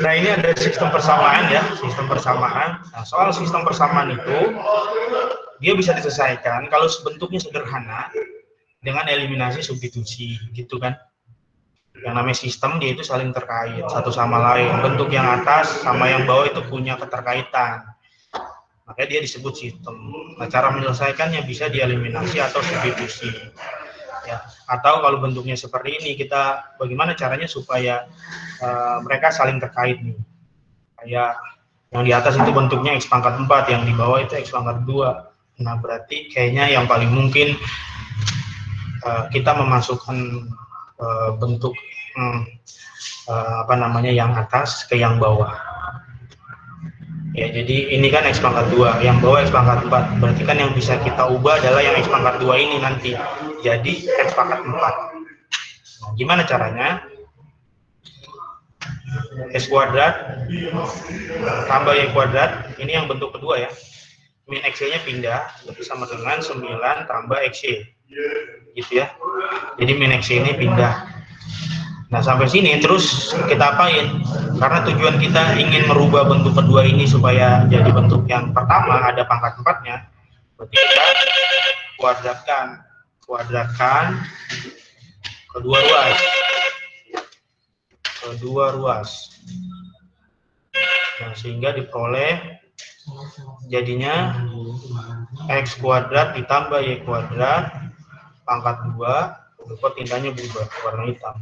Nah, ini ada sistem persamaan ya, sistem persamaan. Nah, soal sistem persamaan itu, dia bisa diselesaikan kalau bentuknya sederhana dengan eliminasi substitusi, gitu kan. Yang namanya sistem, dia itu saling terkait satu sama lain. Bentuk yang atas sama yang bawah itu punya keterkaitan. Makanya dia disebut sistem. Nah, cara menyelesaikannya bisa dieliminasi atau substitusi. Ya, atau kalau bentuknya seperti ini, kita bagaimana caranya supaya mereka saling terkait nih. Kayak yang di atas itu bentuknya X pangkat 4, yang di bawah itu X pangkat 2. Nah, berarti kayaknya yang paling mungkin kita memasukkan bentuk yang atas ke yang bawah. Ya, jadi ini kan X pangkat 2, yang bawah X pangkat 4. Berarti kan yang bisa kita ubah adalah yang X pangkat 2 ini nanti. Jadi X pangkat 4. Nah, gimana caranya? X kuadrat tambah Y kuadrat, ini yang bentuk kedua ya. Min X-nya pindah, itu sama dengan 9 tambah X-Y. Gitu ya. Jadi min X ini pindah. Nah, sampai sini terus kita apain? Karena tujuan kita ingin merubah bentuk kedua ini supaya jadi bentuk yang pertama, ada pangkat 4-nya. Berarti kita kuadratkan kedua ruas. Nah, sehingga diperoleh jadinya X kuadrat ditambah Y kuadrat pangkat 2, berupa tindanya berubah warna hitam.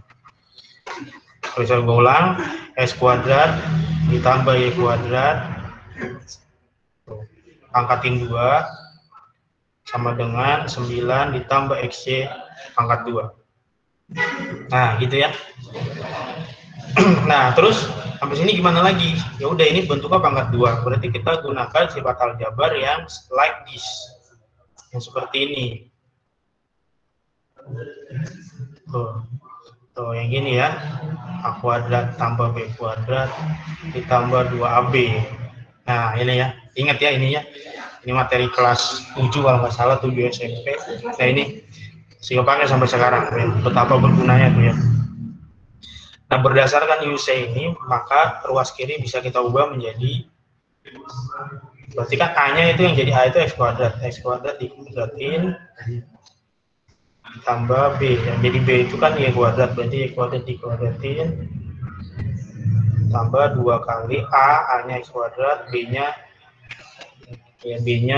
Kalau saya ulang, X kuadrat ditambah Y kuadrat pangkatin 2 sama dengan 9 ditambah XY pangkat 2. Nah, gitu ya. Nah, terus sampai sini gimana lagi? Ya udah, ini bentuknya pangkat 2. Berarti kita gunakan sifat aljabar yang like this. Yang seperti ini. Tuh, yang gini ya. A kuadrat tambah B kuadrat ditambah 2AB. Nah, ini ya. Ingat ya ini ya. Ini materi kelas 7 kalau nggak salah, 7 SMP. Nah, ini saya pakai sampai sekarang. Ya. Betapa bergunanya tuh ya. Nah, berdasarkan UC ini, maka ruas kiri bisa kita ubah menjadi, berarti kan A-nya itu yang jadi A itu X kuadrat dikuadratin tambah B, yang jadi B itu kan Y kuadrat, berarti Y kuadrat dikuadratin tambah 2 kali A-nya X kuadrat, B-nya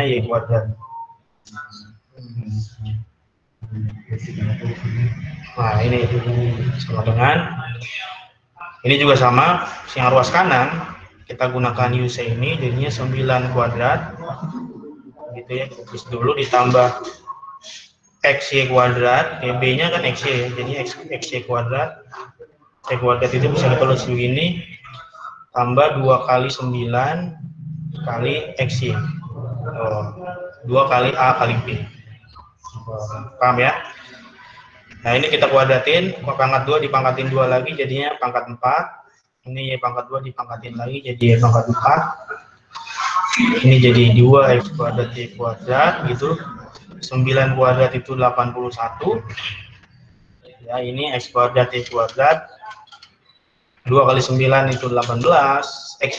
Y kuadrat. Nah, ini sama dengan ini juga sama, yang ruas kanan kita gunakan UC ini jadinya 9 kuadrat gitu ya, tulis dulu ditambah XY kuadrat, B-nya kan XY, jadi XY kuadrat. Y kuadrat itu bisa kita tulis begini, tambah 2 kali 9 kali XY. 2 kali A kali B. Paham ya? Nah, ini kita kuadratin, pangkat 2 dipangkatin 2 lagi jadinya pangkat 4. Ini Y pangkat 2 dipangkatin lagi jadi Y pangkat 4. Ini jadi 2 X kuadrat Y kuadrat gitu. 9 kuadrat itu 81. Ya, ini X kuadrat Y kuadrat. 2 kali 9 itu 18 X.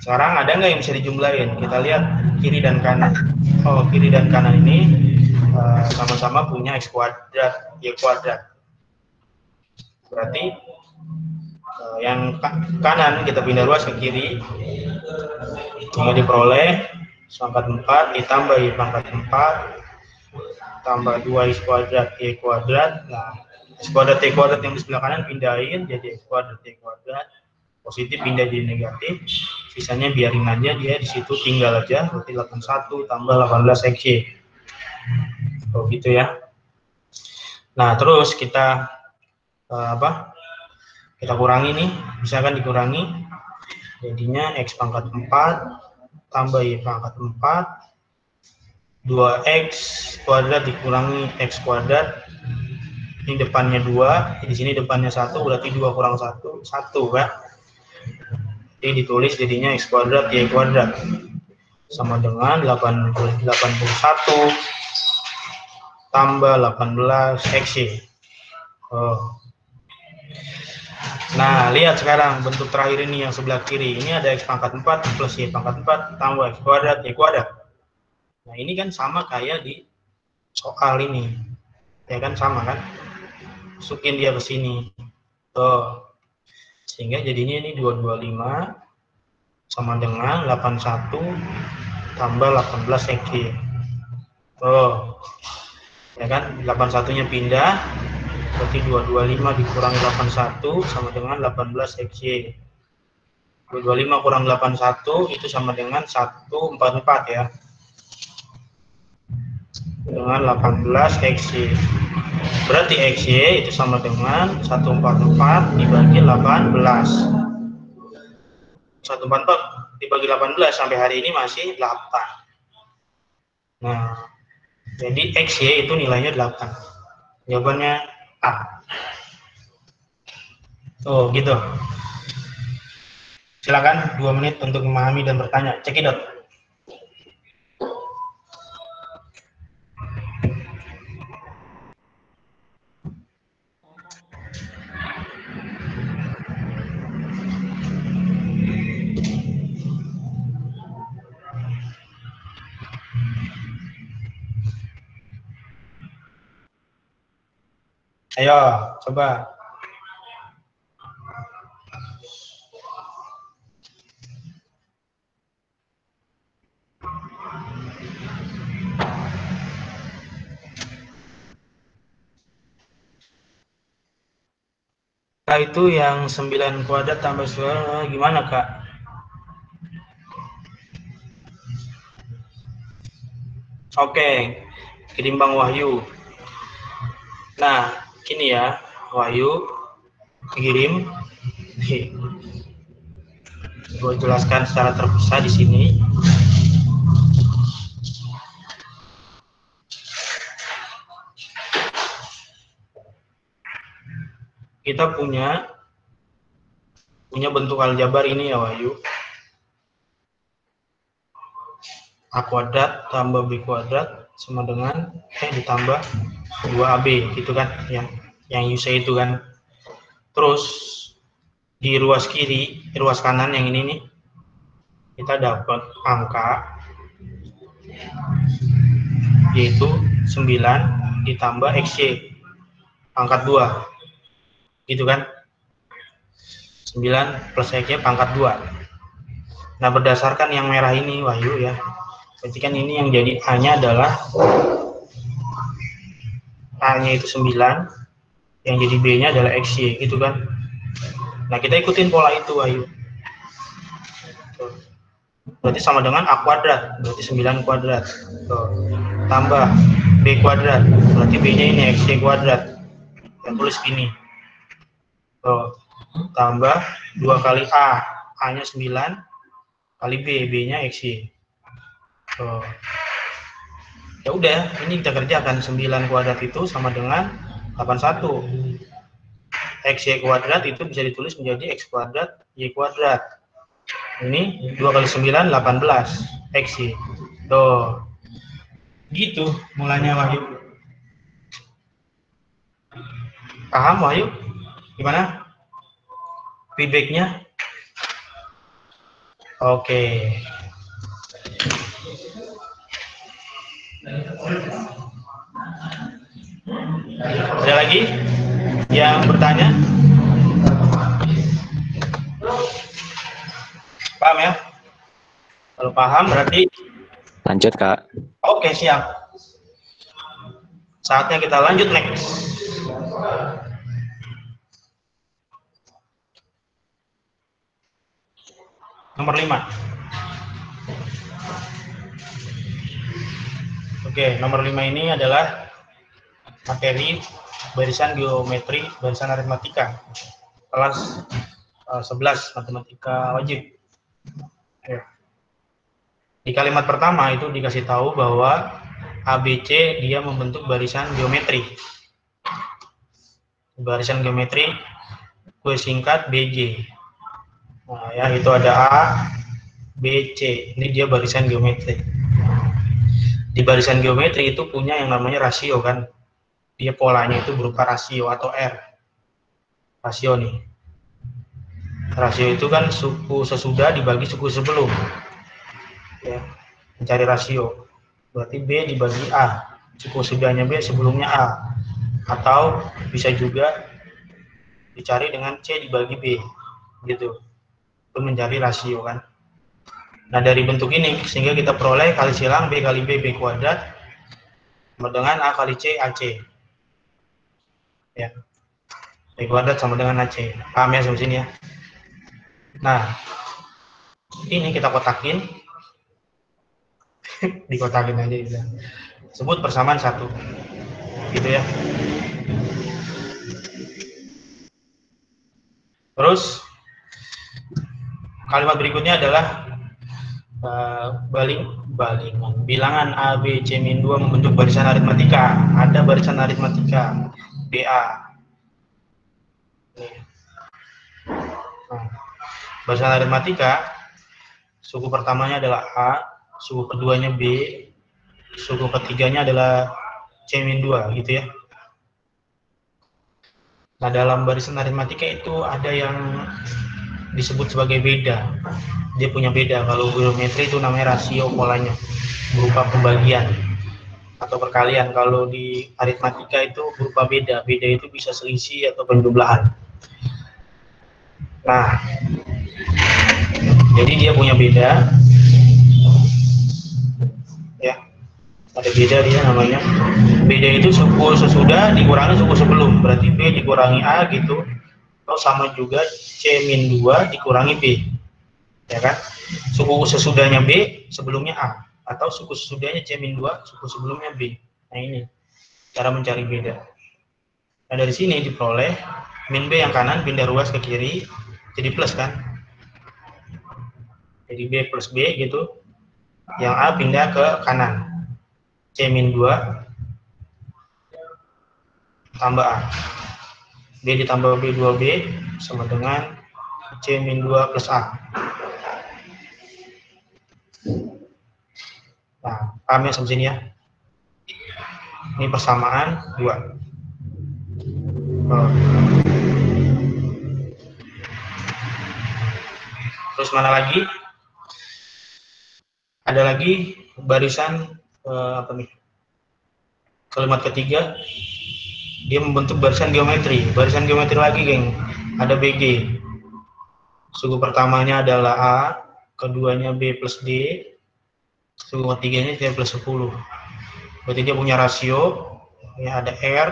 Sekarang ada nggak yang bisa dijumlahin? Kita lihat kiri dan kanan. Kiri dan kanan ini sama-sama punya X kuadrat Y kuadrat. Berarti yang kanan kita pindah ruas ke kiri, sehingga diperoleh pangkat 4 ditambah Y pangkat 4 tambah 2 X kuadrat Y kuadrat. Nah, X kuadrat Y kuadrat yang di sebelah kanan pindahin jadi X kuadrat Y kuadrat, positif pindah jadi negatif, sisanya biarin aja, dia di situ tinggal aja, berarti 81 tambah 18 XY. Gitu ya. Nah, terus kita kita kurangi nih, bisa kan dikurangi, jadinya X pangkat 4 tambah Y pangkat 4 2X kuadrat dikurangi X kuadrat, ini depannya 2, di sini depannya 1, berarti 2 kurang 1 kan. Jadi ditulis jadinya X kuadrat Y kuadrat sama dengan 81 tambah 18 XY. Nah, lihat sekarang bentuk terakhir ini yang sebelah kiri. Ini ada X pangkat 4 plus Y pangkat 4 tambah X kuadrat Y kuadrat. Nah, ini kan sama kayak di soal ini. Ya kan, sama kan? Masukin dia ke sini. Tuh. Sehingga jadinya ini 225 sama dengan 81 tambah 18 XY. Tuh. Ya kan, 81-nya pindah. Berarti 225 dikurangi 81 sama dengan 18 XY. 225 kurang 81 itu sama dengan 144 ya. Dengan 18 XY. Berarti XY itu sama dengan 144 dibagi 18. 144 dibagi 18 sampai hari ini masih 8. Nah, jadi XY itu nilainya 8. Jawabannya A. Oh, gitu. Silakan 2 menit untuk memahami dan bertanya. Cekidot. Ayo, coba. Itu yang 9 kuadrat tambah suara gimana, Kak? Oke, kirim Bang Wahyu. Nah, gini ya, Wahyu kirim. Gue jelaskan secara terpisah di sini. Kita punya bentuk aljabar ini ya, Wahyu. A kuadrat tambah B kuadrat sama dengan ditambah 2AB gitu kan, yang UC itu kan. Terus di ruas kiri, ruas kanan yang ini nih, kita dapat angka yaitu 9 ditambah XY pangkat 2 gitu kan, 9 plus XY pangkat 2. Nah, berdasarkan yang merah ini, Wahyu ya, berarti kan ini yang jadi A-nya adalah A-nya itu 9, yang jadi B-nya adalah XY gitu kan. Nah, kita ikutin pola itu, Wahyu. Berarti sama dengan A kuadrat, berarti 9 kuadrat. Tuh. Tambah B kuadrat, berarti B-nya ini XY kuadrat. Kita tulis gini. Tuh. Tambah 2 kali A, A-nya 9, kali B, B-nya XY. Tuh. Ya udah, ini kita kerjakan. 9 kuadrat itu sama dengan 81. XY kuadrat itu bisa ditulis menjadi X kuadrat Y kuadrat. Ini 2 kali 9, 18 XY. Tuh. Gitu mulanya, Wahyu. Paham, Wahyu? Gimana feedbacknya? Oke. Ada lagi yang bertanya? Paham ya? Kalau paham berarti lanjut, Kak. Oke, siap. Saatnya kita lanjut next. Nomor 5. Oke, nomor 5 ini adalah materi barisan geometri, barisan aritmatika. Kelas 11 matematika wajib. Oke. Di kalimat pertama itu dikasih tahu bahwa ABC dia membentuk barisan geometri. Barisan geometri gue singkat BG. Nah, ya itu ada A, B, C. Ini dia barisan geometri. Di barisan geometri itu punya yang namanya rasio kan. Dia polanya itu berupa rasio atau R. rasio nih. Rasio itu kan suku sesudah dibagi suku sebelum. Ya, mencari rasio. Berarti B dibagi A. Suku sesudahnya B sebelumnya A. Atau bisa juga dicari dengan C dibagi B. Gitu. Itu mencari rasio kan. Nah, dari bentuk ini sehingga kita peroleh kali silang B kali B kuadrat sama dengan A kali C AC. Ya. B kuadrat sama dengan AC. Paham ya sampai sini ya? Nah, ini kita kotakin. Dikotakin aja gitu. Sebut persamaan 1. Gitu ya. Terus kalimat berikutnya adalah balingan. Bilangan A, B, C min 2 membentuk barisan aritmatika. Ada barisan aritmatika BA. Nah, barisan aritmatika suku pertamanya adalah A, suku keduanya B, suku ketiganya adalah C min 2 gitu ya. Nah, dalam barisan aritmatika itu ada yang disebut sebagai beda. Dia punya beda. Kalau geometri itu namanya rasio polanya, berupa pembagian atau perkalian. Kalau di aritmatika itu berupa beda. Beda itu bisa selisih atau penjumlahan. Nah, jadi dia punya beda. Ya, ada beda dia namanya. Beda itu suku sesudah dikurangi suku sebelum. Berarti B dikurangi A gitu. Atau sama juga C min 2 dikurangi B. Ya kan? Suku sesudahnya B sebelumnya A. Atau suku sesudahnya C min 2 suku sebelumnya B. Nah, ini cara mencari beda. Nah, dari sini diperoleh min B yang kanan pindah ruas ke kiri jadi plus kan. Jadi B plus B gitu. Yang A pindah ke kanan. C min 2 tambah A. B ditambah B 2B sama dengan C min 2 plus A. Nah, paham ya sampai sini ya? Ini persamaan 2. Terus mana lagi? Ada lagi barisan apa nih? Kalimat ketiga, dia membentuk barisan geometri. Barisan geometri lagi, geng. Ada BG. Suku pertamanya adalah A, keduanya B plus D, suku ketiganya C plus 10. Berarti dia punya rasio, ya ada R.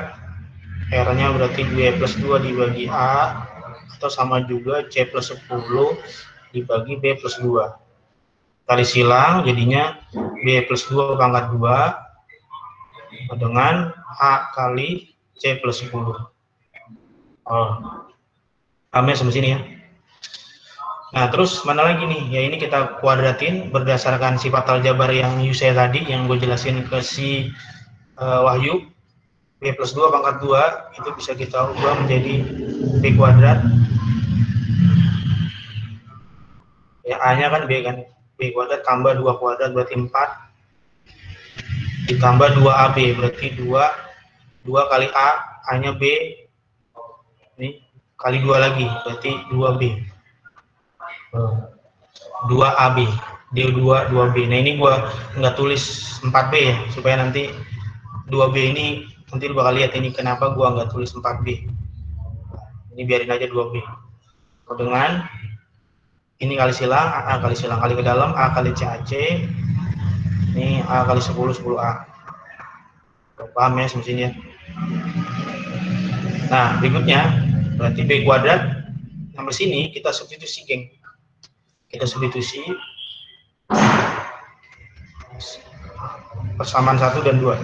R-nya berarti B plus 2 dibagi A, atau sama juga C plus 10 dibagi B plus 2. Kali silang, jadinya B plus 2 pangkat 2 dengan A kali C plus 10. Oh, paham ya sampai sini ya? Nah, terus mana lagi nih? Ya, ini kita kuadratin berdasarkan sifat aljabar yang Yusei tadi, yang gue jelasin ke si Wahyu. B plus 2 pangkat 2, itu bisa kita ubah menjadi B kuadrat. Ya, A-nya kan B kan. B kuadrat tambah 2 kuadrat berarti 4. Ditambah 2AB berarti 2 kali A, A-nya B, ini kali 2 lagi berarti 2B, 2AB, dia 2B. Nah, ini gua nggak tulis 4B ya, supaya nanti 2B ini nanti lu bakal lihat ini kenapa gua nggak tulis 4B. Ini biarin aja 2B. Dengan ini kali silang, A kali silang, kali ke dalam A kali CAC, ini A kali 10, 10A. Paham ya semestinya. Nah, berikutnya berarti B kuadrat. Sampai sini kita substitusi, geng. Kita substitusi persamaan 1 dan 2.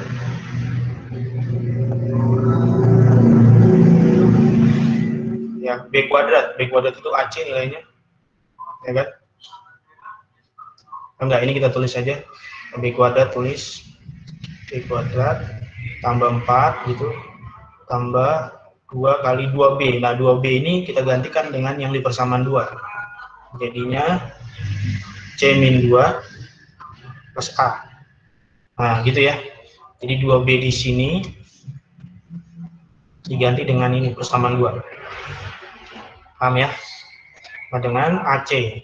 Ya, B kuadrat itu AC nilainya. Ya kan? Enggak, ini kita tulis saja. B kuadrat tulis B kuadrat tambah 4 gitu, tambah 2 kali 2B. Nah, 2B ini kita gantikan dengan yang di persamaan 2. Jadinya C min 2 plus A. Nah, gitu ya. Jadi 2B di sini diganti dengan ini persamaan 2. Paham ya? Sama dengan AC.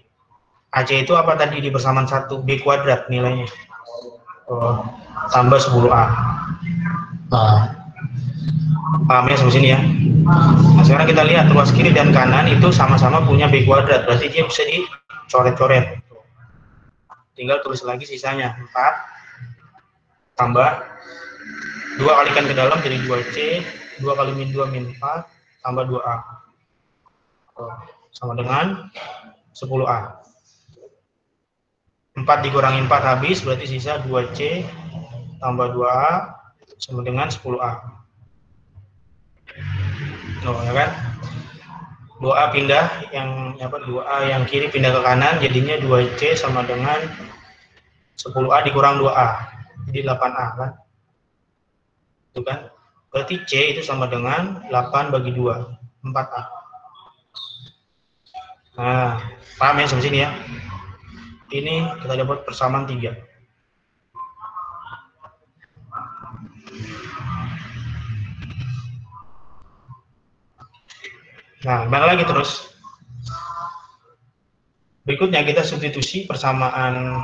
AC itu apa tadi di persamaan 1? B kuadrat nilainya. Tambah 10A. Nah, paham ya sampai sini ya? Nah, sekarang kita lihat ruas kiri dan kanan itu sama-sama punya B kuadrat. Berarti dia bisa dicoret-coret. Tinggal tulis lagi sisanya. 4 tambah 2 kalikan ke dalam jadi 2C, 2 kali min 2 min 4 tambah 2A. Sama dengan 10A. 4 dikurangi 4 habis, berarti sisa 2C tambah 2A sama dengan 10A. Ya kan? 2A pindah, yang 2A yang kiri pindah ke kanan, jadinya 2C sama dengan 10A dikurang 2A. Jadi 8A kan? Itu kan? Berarti C itu sama dengan 8 bagi 2, 4A. Nah, paham ya sampai sini ya? Ini kita dapat persamaan 3. Nah, balik lagi terus. Berikutnya kita substitusi persamaan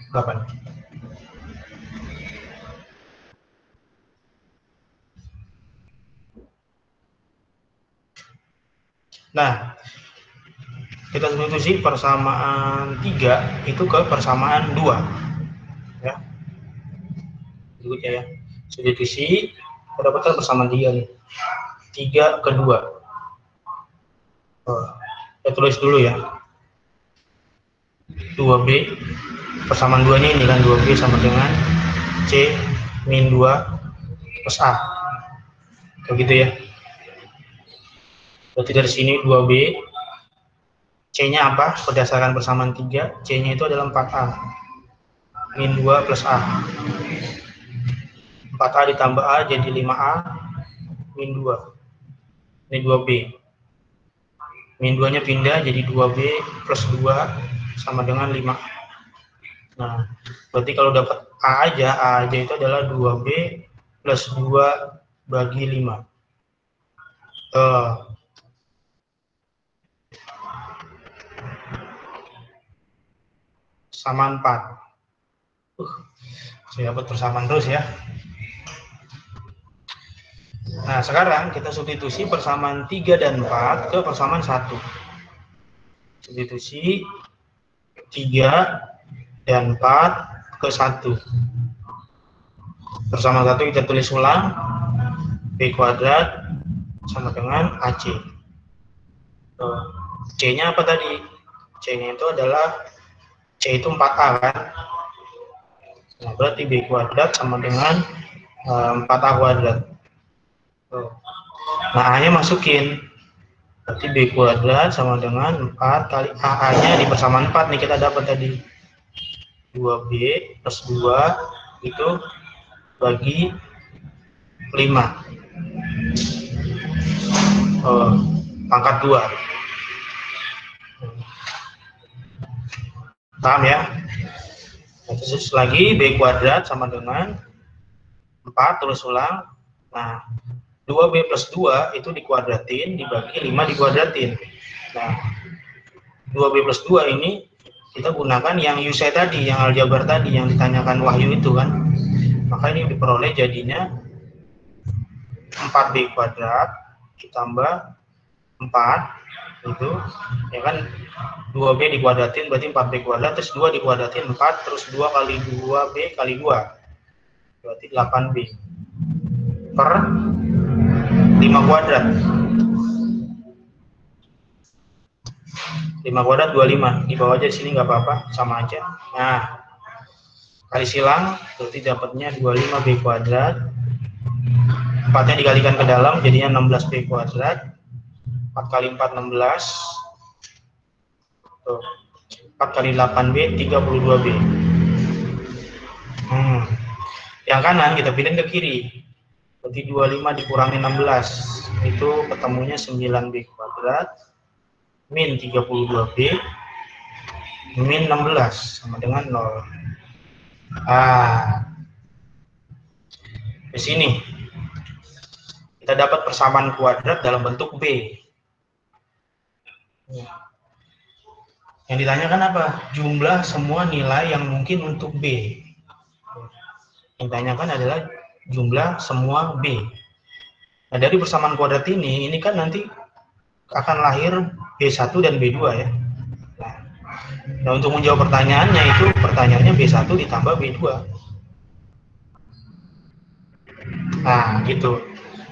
8. Nah, kita substitusi persamaan 3 itu ke persamaan 2. Ya. Berikutnya ya. Substitusi, kita dapatkan persamaan 3 nih. 3 ke 2. Kita tulis dulu ya. 2B, persamaan 2-nya ini kan 2B sama dengan C min 2 plus A. Begitu ya. Berarti dari sini 2B, C-nya apa? Berdasarkan persamaan 3, C-nya itu adalah 4A. Min 2 plus A. 4A ditambah A jadi 5A min 2. Ini 2B. Min 2-nya pindah jadi 2B plus 2 sama dengan 5. Nah, berarti kalau dapat A aja itu adalah 2B plus 2 bagi 5. Sama 4. Saya dapat persamaan terus ya. Nah, sekarang kita substitusi persamaan 3 dan 4 ke persamaan 1. Substitusi 3 dan 4 ke 1. Persamaan 1 kita tulis ulang. B kuadrat sama dengan AC. C-nya apa tadi? C-nya itu adalah C itu 4A kan? Nah, berarti B kuadrat sama dengan 4A kuadrat. Nah, A-nya masukin. Berarti B kuadrat sama dengan 4 kali A-nya di persamaan 4 nih kita dapat tadi. 2B plus 2 itu bagi 5. Pangkat 2. Paham ya? Terus lagi B kuadrat sama dengan 4 terus ulang. Nah, 2B plus 2 itu dikuadratin dibagi 5 dikuadratin. Nah, 2B plus 2 ini kita gunakan yang Yusai tadi, yang aljabar tadi, yang ditanyakan Wahyu itu kan. Maka ini diperoleh jadinya 4B kuadrat ditambah 4 itu ya kan, 2B dikuadratin berarti 4B kuadrat, terus 2 dikuadratin 4, terus 2 kali 2B kali 2 berarti 8B per 5 kuadrat. 5 kuadrat 25, di bawah aja di sini nggak apa-apa, sama aja. Nah, kali silang berarti dapatnya 25B kuadrat, 4-nya dikalikan ke dalam jadinya 16B kuadrat. 4 kali 4 16. Tuh. 4 kali 8B 32B. Yang kanan kita pindahin ke kiri. Berarti 25 dikurangi 16 itu ketemunya 9B kuadrat min 32B min 16 sama dengan 0. Di sini kita dapat persamaan kuadrat dalam bentuk B. Yang ditanyakan apa? Jumlah semua nilai yang mungkin untuk B. Yang ditanyakan adalah jumlah semua B. Nah, dari persamaan kuadrat ini kan nanti akan lahir B1 dan B2 ya. Nah, untuk menjawab pertanyaannya itu, pertanyaannya B1 ditambah B2. Nah, gitu.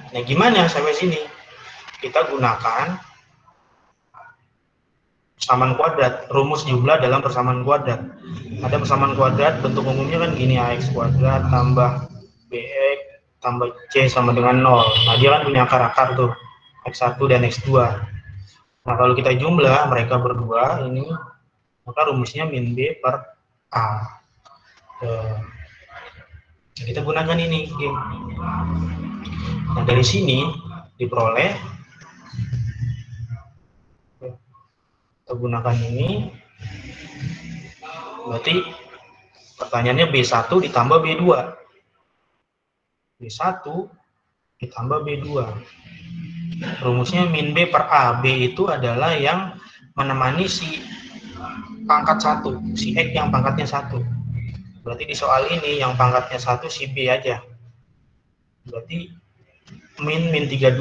Nah, gimana sampai sini? Kita gunakan persamaan kuadrat, rumus jumlah dalam persamaan kuadrat. Ada persamaan kuadrat, bentuk umumnya kan gini, AX kuadrat tambah BX tambah C sama dengan 0. Nah, dia kan punya akar-akar tuh, X1 dan X2. Nah, kalau kita jumlah mereka berdua ini, maka rumusnya min B per A. Kita gunakan ini. Nah, dari sini diperoleh, kita gunakan ini, berarti pertanyaannya B1 ditambah B2. B1 ditambah B2. Rumusnya min B per A. B itu adalah yang menemani si pangkat 1, si X yang pangkatnya 1. Berarti di soal ini yang pangkatnya 1 si B aja. Berarti min 32.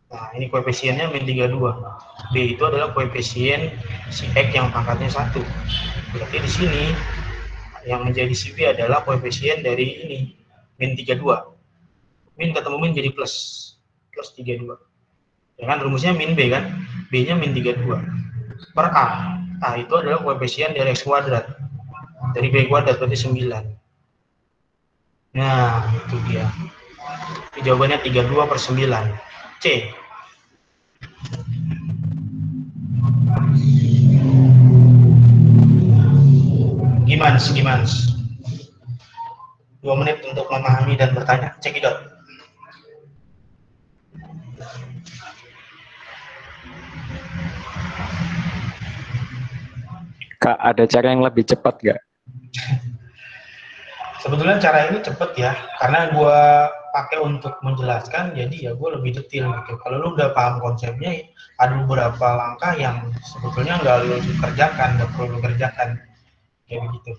Nah, ini koefisiennya min 32. B itu adalah koefisien si X yang pangkatnya 1. Berarti di sini yang menjadi si B adalah koefisien dari ini, min 32. Min ketemu min jadi plus 32. Ya kan, rumusnya min B kan, B-nya min 32 per A. A itu adalah koefisien dari X kuadrat, dari B kuadrat, berarti 9. Nah, itu dia. Jawabannya 32 per 9. C. Gimana? 2 menit untuk memahami dan bertanya. Cekidot. Kak, ada cara yang lebih cepat nggak? Sebetulnya cara ini cepat ya, karena gue pakai untuk menjelaskan, jadi ya gue lebih detail gitu. Kalau lu udah paham konsepnya, ada beberapa langkah yang sebetulnya nggak lu kerjakan, nggak perlu lu kerjakan, kayak begitu.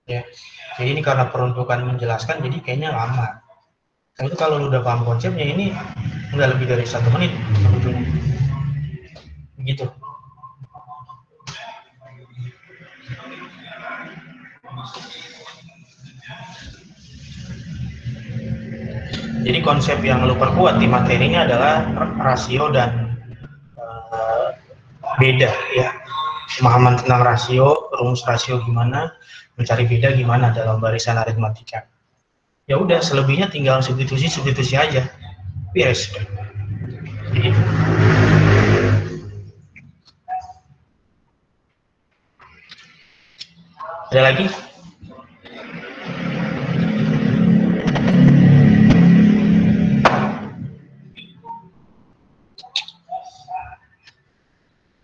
Ya, jadi ini karena peruntukan menjelaskan, jadi kayaknya lama. Tapi itu kalau lu udah paham konsepnya, ini nggak lebih dari 1 menit sebetulnya. Begitu. Jadi konsep yang lu perkuat di materinya adalah rasio dan beda ya. Pemahaman tentang rasio, rumus rasio gimana, mencari beda gimana dalam barisan aritmatika. Ya udah, selebihnya tinggal substitusi aja. Beres. Jadi, ada lagi?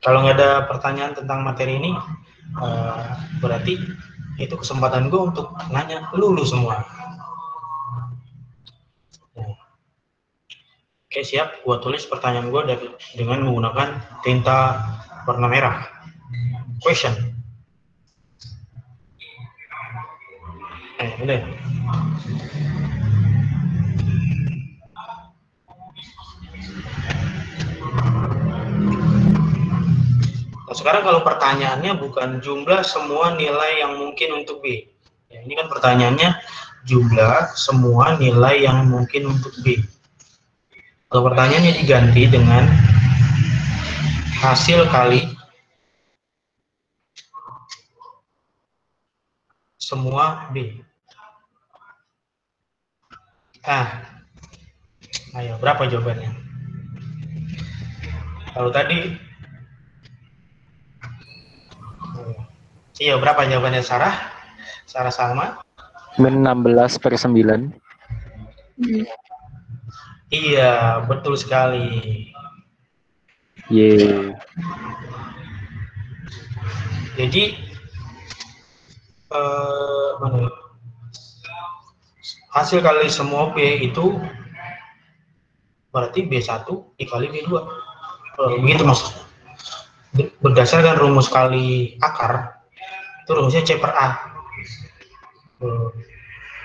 Kalau nggak ada pertanyaan tentang materi ini, berarti itu kesempatan gue untuk nanya lu semua. Oke, siap. Gue tulis pertanyaan gue dengan menggunakan tinta warna merah. Question. Udah. Nah, sekarang kalau pertanyaannya bukan jumlah semua nilai yang mungkin untuk B. Ya, ini kan pertanyaannya jumlah semua nilai yang mungkin untuk B. Kalau pertanyaannya diganti dengan hasil kali semua B. Ayo, berapa jawabannya? Kalau tadi iya, berapa jawabannya Sarah? Sarah Salma? Min 16 per 9. Iya, betul sekali. Yeay. Jadi hasil kali semua B itu berarti B1 dikali B2. Begitu maksudnya. Berdasarkan rumus kali akar, itu rumusnya C per A.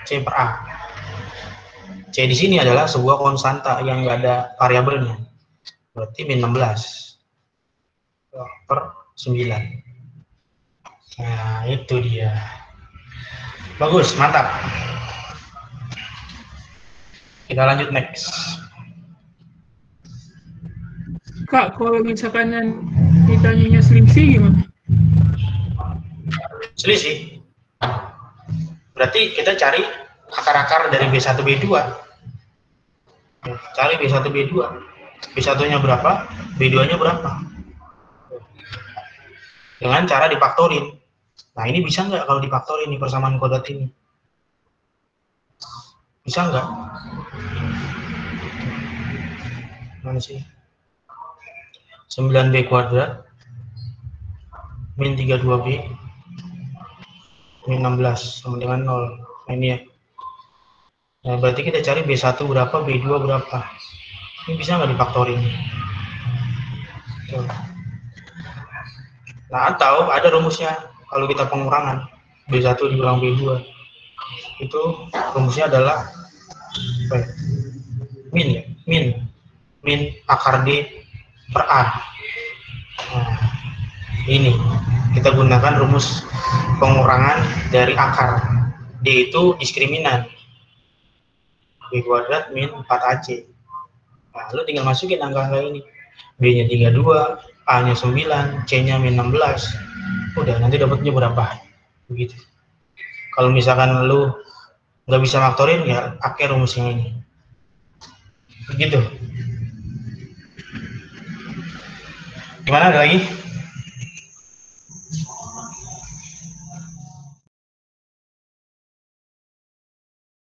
C per A. C di sini adalah sebuah konstanta yang nggak ada variabelnya. Berarti min 16 per 9. Nah, itu dia. Bagus, mantap. Kita lanjut next. Kak, kalau misalkan ditanyanya selisih gimana? Selisih. Berarti kita cari akar-akar dari B1 B2. Cari B1 B2. B1-nya berapa? B2-nya berapa? Dengan cara difaktorin. Nah, ini bisa nggak kalau difaktorin nih persamaan kodrat ini? Bisa nggak? Mana sih? 9B kuadrat min 32B min 16 sama dengan 0. Nah, ini ya. Nah, berarti kita cari B1 berapa, B2 berapa. Ini bisa nggak difaktorin? Tuh. Nah, atau ada rumusnya kalau kita pengurangan B1 dikurang B2. Itu rumusnya adalah apa ya? Min akar D per A. Nah, ini kita gunakan rumus pengurangan dari akar. D itu diskriminan. B kuadrat min 4AC. Nah, lu tinggal masukin angka-angka ini. B-nya 32, A-nya 9, C-nya min 16. Udah, nanti dapatnya berapa? Begitu. Kalau misalkan lu nggak bisa faktorin, ya pakai rumusnya ini. Begitu. Gimana, ada lagi?